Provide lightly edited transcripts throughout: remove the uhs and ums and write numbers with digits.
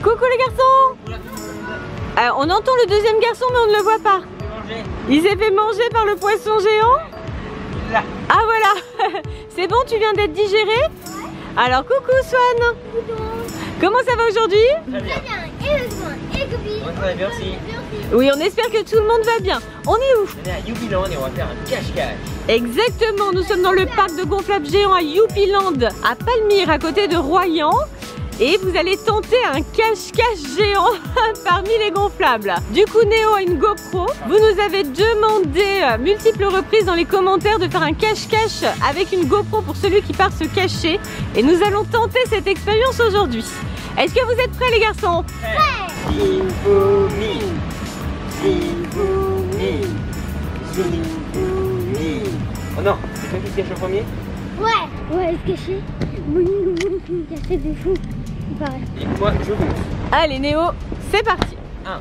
Coucou les garçons. On entend le deuxième garçon mais on ne le voit pas. Il s'est fait manger par le poisson géant. Ah voilà. C'est bon, tu viens d'être digéré? Alors coucou Swan. Comment ça va aujourd'hui? Très bien. Et le soin, et le copine. On va bien aussi. Oui, on espère que tout le monde va bien. On est où? On est à Youpiland et on va faire un cache-cache. Exactement, nous sommes dans le parc de gonflables géants à Youpiland, à Palmyre, à côté de Royan. Et vous allez tenter un cache-cache géant parmi les gonflables. Du coup, Néo a une GoPro. Vous nous avez demandé à multiples reprises dans les commentaires de faire un cache-cache avec une GoPro pour celui qui part se cacher. Et nous allons tenter cette expérience aujourd'hui. Est-ce que vous êtes prêts les garçons? Oh non, c'est toi qui se cache au premier? Ouais, se cacher. Se cacher des fous. Et moi, je monte. Allez Néo, c'est parti. 1.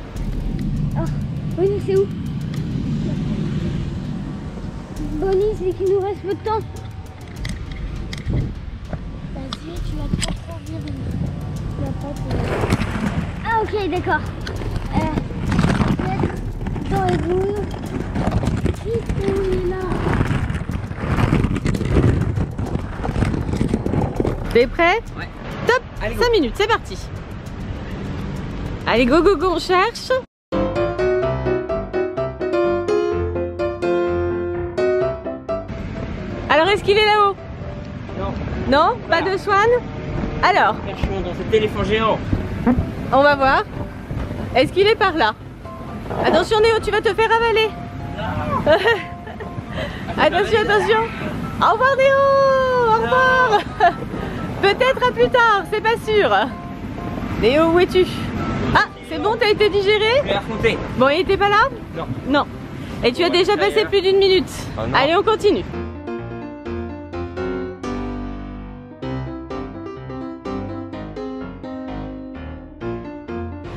Oh, Bonnie, c'est où? Bonnie, c'est qu'il nous reste peu de temps. Vas-y, tu vas trop bien. Tu vas pas te... Ah, ok, d'accord. Dans les boules. Il est là. T'es prêt? Ouais. Top. Allez, go. 5 minutes, c'est parti. Allez, go, go, go, on cherche. Alors, est-ce qu'il est là-haut? Non. Non? Pas de Swan? Alors, Cachons dans cet éléphant géant. on va voir. Est-ce qu'il est par là? Attention Néo, tu vas te faire avaler. Attention, attention. Au revoir Néo. Au revoir. Peut-être à plus tard, c'est pas sûr. Néo, où es-tu? Ah, c'est bon, t'as été digéré? Je vais affronter. Bon, il était pas là? Non. Non. Et tu as déjà passé plus d'une minute. Oh non. Allez, on continue.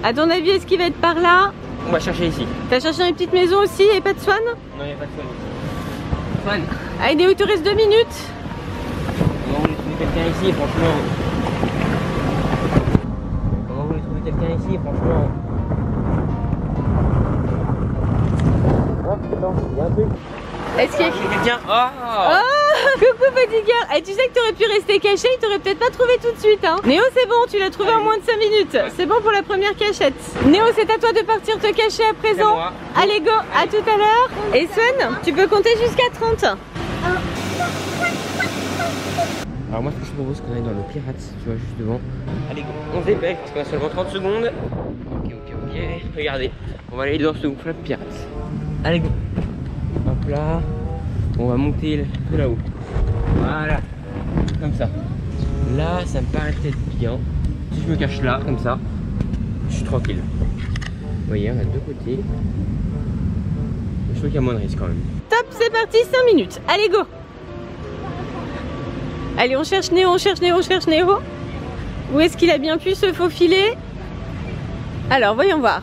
À ton avis, est-ce qu'il va être par là? On va chercher ici. T'as cherché une petite maison aussi et pas de Swan? Non, il n'y a pas de Swan. Swan. Allez Néo, il te reste 2 minutes. Comment vous voulez trouver quelqu'un ici, franchement? Comment vous voulez trouver quelqu'un ici, franchement? Oh putain, il y a un truc. Est-ce qu'il y a... Quelqu'un? Oh, Oh, coucou petit gars. Et tu sais que t'aurais pu rester caché, il t'aurait peut-être pas trouvé tout de suite hein. Néo, c'est bon, tu l'as trouvé en moins de 5 minutes. C'est bon pour la première cachette. Néo, c'est à toi de partir te cacher à présent. moi. Allez go, à tout à l'heure. Et Swan, tu peux compter jusqu'à 30. Alors moi ce que je propose, qu'on aille dans le pirate, tu vois, juste devant. Allez go, on se dépêche parce qu'on a seulement 30 secondes. Ok. Regardez, on va aller dans ce gonflable pirate. Allez go. Hop là. On va monter de là-haut. Voilà. Comme ça. Là, ça me paraît peut-être bien. Si je me cache là, comme ça, je suis tranquille. Vous voyez, on a deux côtés. Je trouve qu'il y a moins de risque quand même. Top, c'est parti, 5 minutes. Allez go. Allez, on cherche Néo, on cherche Néo, on cherche Néo. Où est-ce qu'il a bien pu se faufiler? Alors, voyons voir.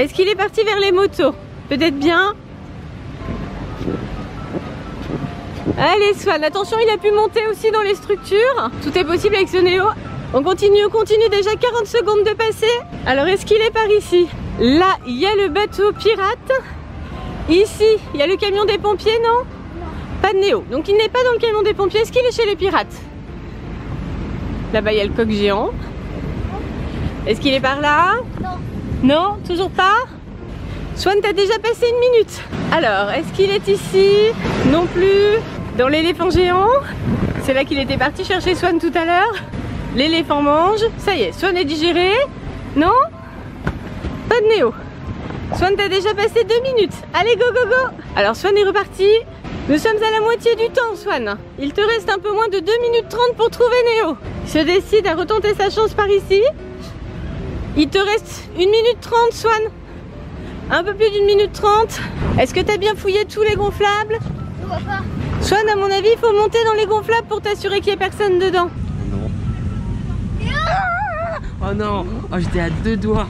Est-ce qu'il est parti vers les motos? Peut-être bien. Allez Swan, attention, il a pu monter aussi dans les structures. Tout est possible avec ce Néo. On continue, déjà 40 secondes de passer. Alors, est-ce qu'il est par ici? Là, il y a le bateau pirate. Ici, il y a le camion des pompiers, non? Pas de Néo, donc il n'est pas dans le camion des pompiers. Est-ce qu'il est chez les pirates? Là-bas il y a le coq géant. Est-ce qu'il est par là? Non. Non, toujours pas? Swan, t'as déjà passé 1 minute. Alors, est-ce qu'il est ici? Non plus. Dans l'éléphant géant? C'est là qu'il était parti chercher Swan tout à l'heure. L'éléphant mange. Ça y est, Swan est digéré. Non? Pas de Néo. Swan, t'as déjà passé 2 minutes. Allez, go, go, go. Alors, Swan est reparti. Nous sommes à la moitié du temps, Swan. Il te reste un peu moins de 2 minutes 30 pour trouver Néo. Il se décide à retenter sa chance par ici. Il te reste 1 minute 30, Swan. Un peu plus d'1 minute 30. Est-ce que tu as bien fouillé tous les gonflables? Je vois pas. Swan, à mon avis, il faut monter dans les gonflables pour t'assurer qu'il n'y ait personne dedans. Non. Oh non. Oh, j'étais à 2 doigts.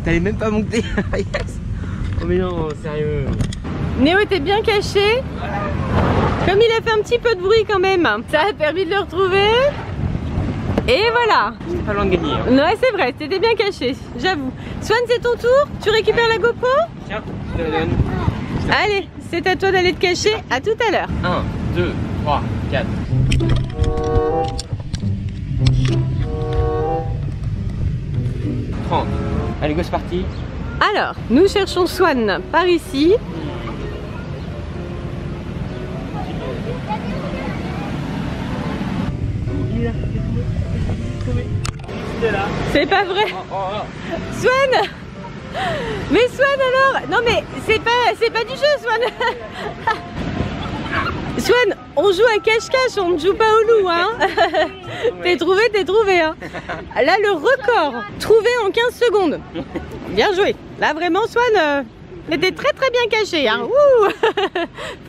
T'allais même pas monter. Yes. Oh mais non, sérieux. Néo était bien caché. Comme il a fait un petit peu de bruit quand même, ça a permis de le retrouver. Et voilà. C'était pas loin de gagner. Hein. Ouais, c'est vrai, t'étais bien caché, j'avoue. Swan, c'est ton tour. Tu récupères la GoPro? Tiens, je te la donne. Allez, c'est à toi d'aller te cacher. À tout à l'heure. 1, 2, 3, 4. Allez, go, c'est parti. Alors, nous cherchons Swan par ici. C'est pas vrai. Swan. Mais Swan alors. Non mais c'est pas du jeu, Swan. Swan, on joue à cache-cache, on ne joue pas au loup, hein. T'es trouvé, hein. Là, le record, trouvé en 15 secondes. Bien joué. Là, vraiment, Swan, était très bien caché, hein. Ouh.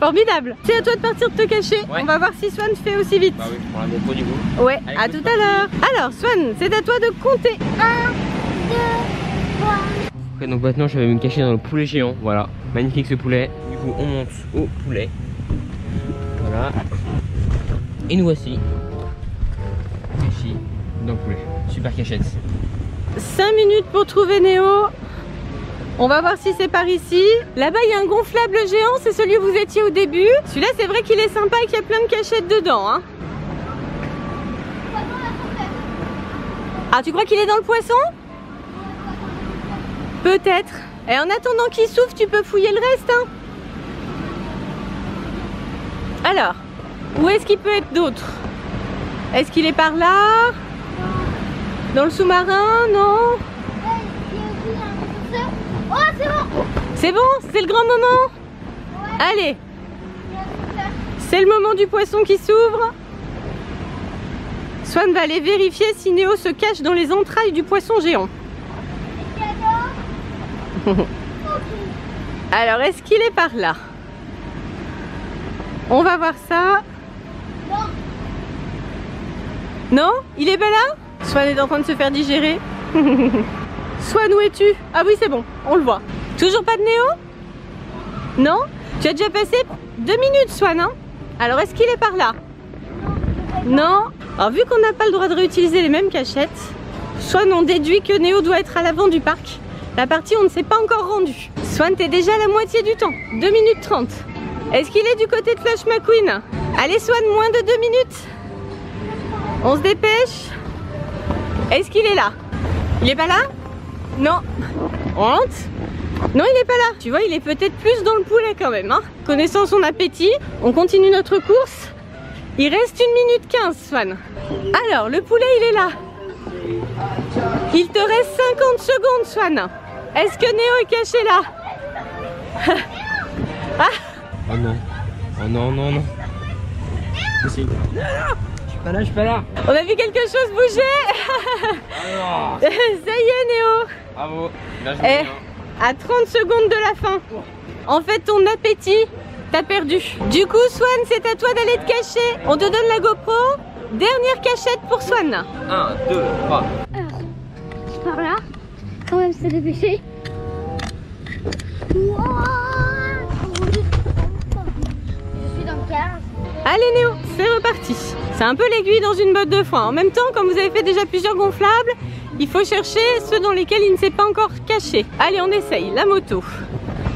Formidable. C'est à toi de partir de te cacher. Ouais. On va voir si Swan fait aussi vite. Bah oui, je prends la GoPro du coup. Ouais, allez, à tout à l'heure. Alors, Swan, c'est à toi de compter. 1, 2, 3. Ok, donc maintenant, je vais me cacher dans le poulet géant. Voilà, magnifique ce poulet. Du coup, on monte au poulet. Voilà. Et nous voici cachés dans le poulet. Super cachette. 5 minutes pour trouver Néo. On va voir si c'est par ici. Là-bas, il y a un gonflable géant. C'est celui où vous étiez au début. Celui-là, c'est vrai qu'il est sympa et qu'il y a plein de cachettes dedans. Hein. Ah, tu crois qu'il est dans le poisson? Peut-être. Et en attendant qu'il s'ouvre, tu peux fouiller le reste. Hein. Alors, où est-ce qu'il peut être d'autre? Est-ce qu'il est par là? Dans le sous-marin? Non? Oh, c'est bon! C'est bon? C'est le grand moment? Ouais. Allez! C'est le moment du poisson qui s'ouvre. Swan va aller vérifier si Néo se cache dans les entrailles du poisson géant. Alors, est-ce qu'il est par là? On va voir ça. Non? Il est pas là? Swan est en train de se faire digérer. Swan, où es-tu? Ah oui, c'est bon, on le voit. Toujours pas de Néo? Non? Tu as déjà passé 2 minutes, Swan, hein? Alors, est-ce qu'il est par là? Non? Alors, vu qu'on n'a pas le droit de réutiliser les mêmes cachettes, Swan, on déduit que Néo doit être à l'avant du parc. La partie, on ne s'est pas encore rendue. Swan, t'es déjà à la moitié du temps. 2 minutes 30. Est-ce qu'il est du côté de Flash McQueen? Allez, Swan, moins de 2 minutes. On se dépêche. Est-ce qu'il est là? Il est pas là? Non. Honte. Non, il est pas là. Tu vois, il est peut-être plus dans le poulet quand même. Hein. Connaissant son appétit, on continue notre course. Il reste 1 minute 15, Swan. Alors, le poulet, il est là. Il te reste 50 secondes, Swan. Est-ce que Néo est caché là? Ah. Oh non. Oh non, non, non. Si. Je suis pas là. On a vu quelque chose bouger. Alors. Ça y est, Néo. Bravo. Bien joué, hein. À 30 secondes de la fin. En fait, ton appétit t'a perdu. Du coup, Swan, c'est à toi d'aller te cacher. On te donne la GoPro. Dernière cachette pour Swan. 1, 2, 3. Par là. Quand même, c'est dépêché. Wow. Je suis dans le 15. Allez Néo, c'est reparti. C'est un peu l'aiguille dans une botte de foin. En même temps, comme vous avez fait déjà plusieurs gonflables, il faut chercher ceux dans lesquels il ne s'est pas encore caché. Allez, on essaye, la moto.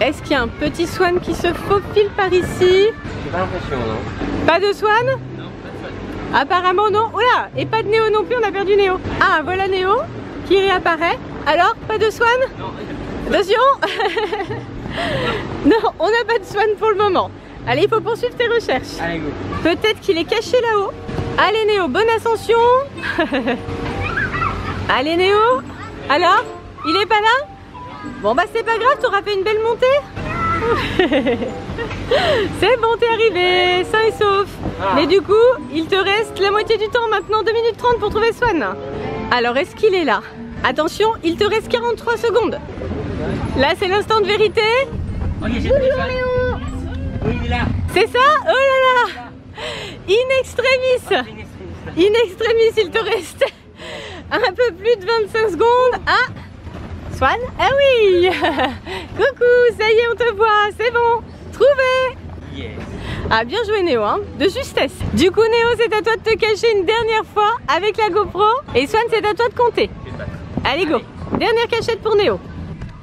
Est-ce qu'il y a un petit Swan qui se faufile par ici? J'ai pas l'impression, non. Pas de Swan? Non, pas de Swan. Apparemment non. Oula, et pas de Néo non plus, on a perdu Néo. Ah, voilà Néo qui réapparaît. Alors, pas de Swan? Non. Attention. Non, on n'a pas de Swan pour le moment. Allez, il faut poursuivre tes recherches. Allez, go. Peut-être qu'il est caché là-haut. Allez Néo, bonne ascension. Allez Néo. Alors, il est pas là? Bon bah c'est pas grave, t'auras fait une belle montée. C'est bon, t'es arrivé, sain et sauf. Mais du coup, il te reste la moitié du temps maintenant, 2 minutes 30 pour trouver Swan. Alors, est-ce qu'il est là? Attention, il te reste 43 secondes. Là, c'est l'instant de vérité. Ok, j'ai trouvé Swan. Oui, il est là. C'est ça? Oh là là! In extremis! In extremis, il te reste un peu plus de 25 secondes. Ah! Swan? Ah oui! Coucou, ça y est, on te voit, c'est bon. Trouvé! Yes. Ah, bien joué Néo, hein, de justesse. Du coup Néo, c'est à toi de te cacher une dernière fois avec la GoPro. Et Swan, c'est à toi de compter. Allez go. Dernière cachette pour Néo.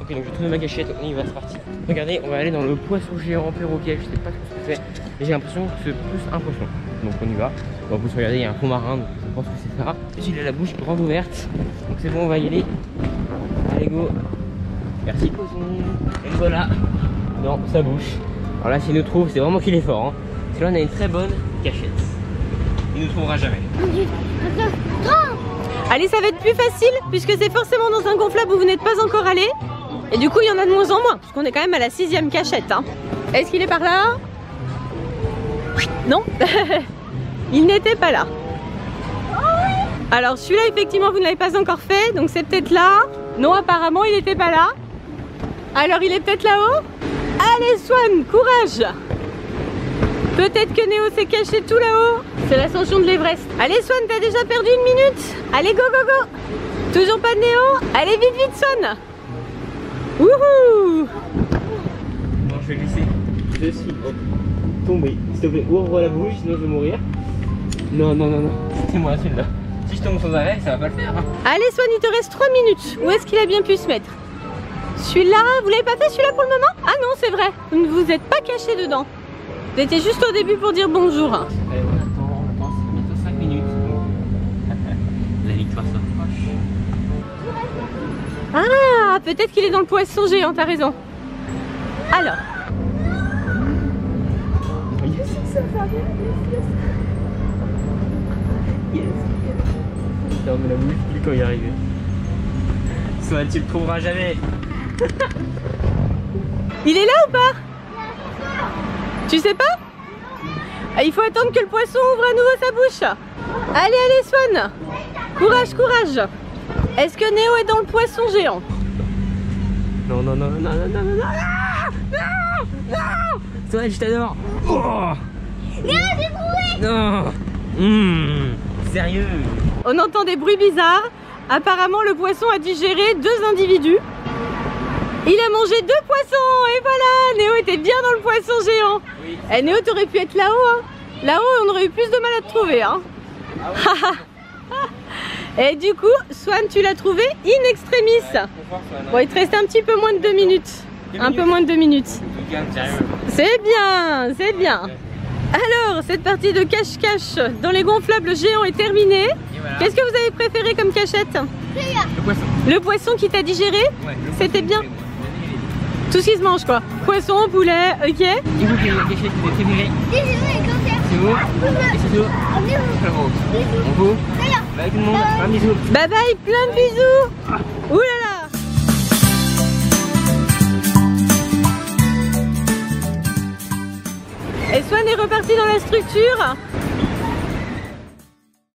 Ok, donc je trouve ma cachette, on y va, c'est parti. Regardez, on va aller dans le poisson géant perroquet, je sais pas ce que c'est. Mais j'ai l'impression que c'est plus un poisson. Donc on y va. En plus, regardez, il y a un fond marin, donc je pense que c'est ça. Il a la bouche grande ouverte. Donc c'est bon, on va y aller. Allez go. Merci poisson. Et voilà. Dans sa bouche. Alors là, s'il nous trouve, c'est vraiment qu'il est fort. Hein. Parce que là, on a une très bonne cachette. Il nous trouvera jamais. Allez, ça va être plus facile puisque c'est forcément dans un gonflable où vous n'êtes pas encore allé. Et du coup, il y en a de moins en moins parce qu'on est quand même à la 6e cachette. Hein. Est-ce qu'il est par là? Non. Il n'était pas là. Alors celui-là, effectivement, vous ne l'avez pas encore fait. Donc c'est peut-être là. Non, apparemment, il n'était pas là. Alors il est peut-être là-haut. Allez Swan, courage. Peut-être que Néo s'est caché tout là-haut. C'est l'ascension de l'Everest. Allez Swan, t'as déjà perdu 1 minute. Allez, go, go, go. Toujours pas de Néo. Allez, vite, vite Swan. Wouhou. Bon, je vais glisser. Je suis tombé. S'il te plaît, ouvre la bouche, sinon je vais mourir. Non, non, non, non. C'était moi celui-là. Si je tombe sans arrêt, ça va pas le faire. Hein. Allez Swan, il te reste 3 minutes. Où est-ce qu'il a bien pu se mettre? Celui-là, vous l'avez pas fait celui-là pour le moment? Ah non, c'est vrai. Vous ne vous êtes pas caché dedans. Vous étiez juste au début pour dire bonjour. Allez, on attend, c'est bientôt 5 minutes. La victoire s'approche. Ah, peut-être qu'il est dans le poisson géant, t'as raison. Alors. Yes. Ferme la bouche, puis quand il est arrivé. Soit tu le trouveras jamais. Il est là ou pas? Tu sais pas? Il faut attendre que le poisson ouvre à nouveau sa bouche. Allez, allez Swan. Courage, courage. Est-ce que Néo est dans le poisson géant? Non, non, non, non, non, non, non, non, non, Swan, je t'adore. Oh. Néo, j'ai trouvé. Non. Sérieux? On entend des bruits bizarres. Apparemment, le poisson a digéré 2 individus. Il a mangé 2 poissons et voilà, Néo était bien dans le poisson géant. Oui. Et Néo, t'aurais pu être là-haut. Hein. Là-haut, on aurait eu plus de mal à te trouver. Hein. Ah oui. Et du coup, Swan, tu l'as trouvé in extremis. Ouais, bon, il te reste un petit peu moins de 2 minutes. Un peu moins de 2 minutes. C'est bien, c'est bien. Alors, cette partie de cache-cache dans les gonflables géants est terminée. Voilà. Qu'est-ce que vous avez préféré comme cachette? Le poisson. Le poisson qui t'a digéré? Ouais, c'était bien. Tout ce qui se mange quoi. Poisson, poulet, ok. Et vous, quelle cachette vous avez préféré? C'est vous? Et c'est tout? On vous? Bye tout le monde, un bisou. Bye bye, plein de bisous. Ouh là là. Et Swan est reparti dans la structure.